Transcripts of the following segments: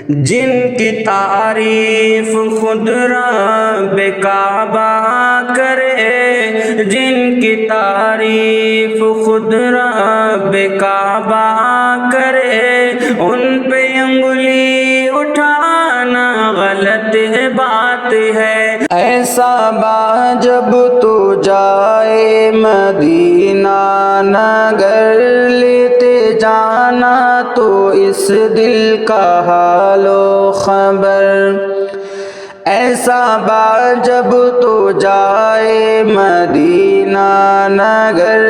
جن کی تعریف خود رب کعبہ کرے، جن کی تعریف خود رب کعبہ کرے، ان پہ انگلی اٹھانا غلط بات ہے۔ ایسا با جب تو جائے مدینہ نگر لیتے جانا تو اس دل کا حال و خبر۔ ایسا با جب تو جائے مدینہ نگر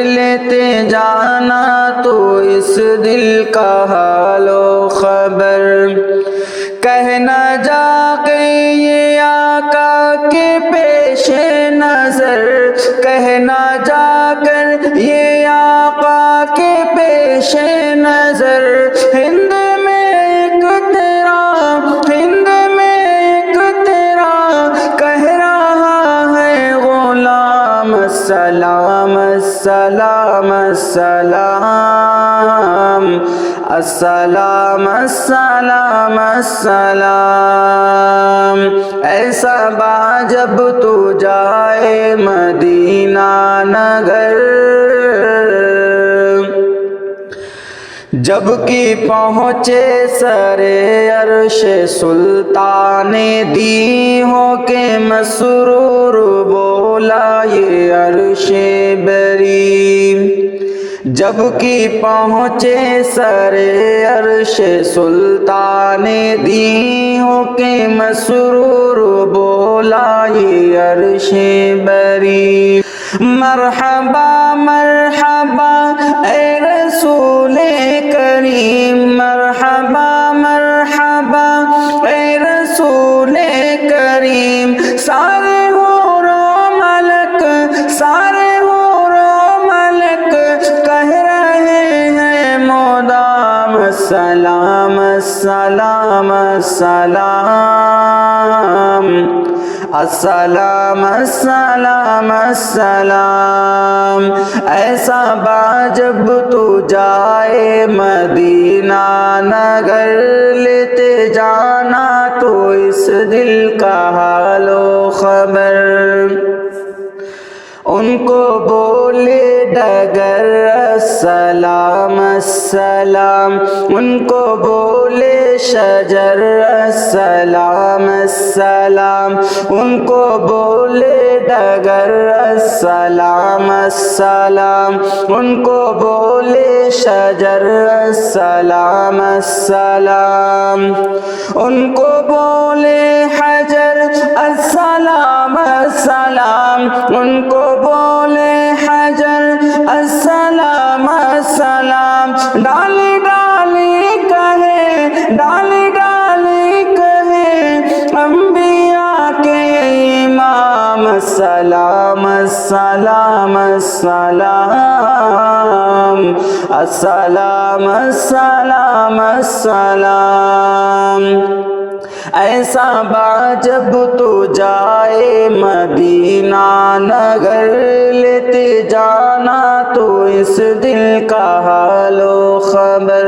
لیتے جانا تو اس دل کا حال و خبر۔ کہنا جا کے یہ آقا کے پیش نظر، کہنا جا کر یہ آقا کے پیش نظر، ہند میں ایک تیرا، ہند میں ایک تیرا کہہ رہا ہے غلام السلام السلام السلام السلام السلام السلام۔ ایسا با جب تو جائے مدینہ نگر، جب کہ پہنچے سر عرش سلطان دی ہو کے مسرور بولا یہ عرش بری۔ جب کہ پہنچے سر عرش سلطان دی ہو کے مسرور بولا یہ عرش بری۔ مرحبا مرحبا اے رسول کریم، مرحبا مرحبا اے رسول کریم، سارے حور و ملک، سارے حور و ملک کہہ رہے ہیں مدام السلام السلام السلام السلام السلام السلام۔ ایسا با جب تو جائے مدینہ نگر لیتے جانا تو اس دل کا حال و خبر۔ ان کو بولے ڈگر السلام السلام، ان کو بولے شجر السلام السلام، ان کو بولے ڈگر السلام السلام، ان کو بولے شجر السلام السلام، ان کو بولے حجر السلام السلام، ان کو بولے حجر السلام السلام۔ ڈالی ڈالی کہے، ڈالی ڈالی کہے انبیاء کے امام السلام السلام السلام السلام السلام السلام۔ ایسا با جب تو جائے مدینہ نگر لیتے جانا تو اس دل کا حال و خبر۔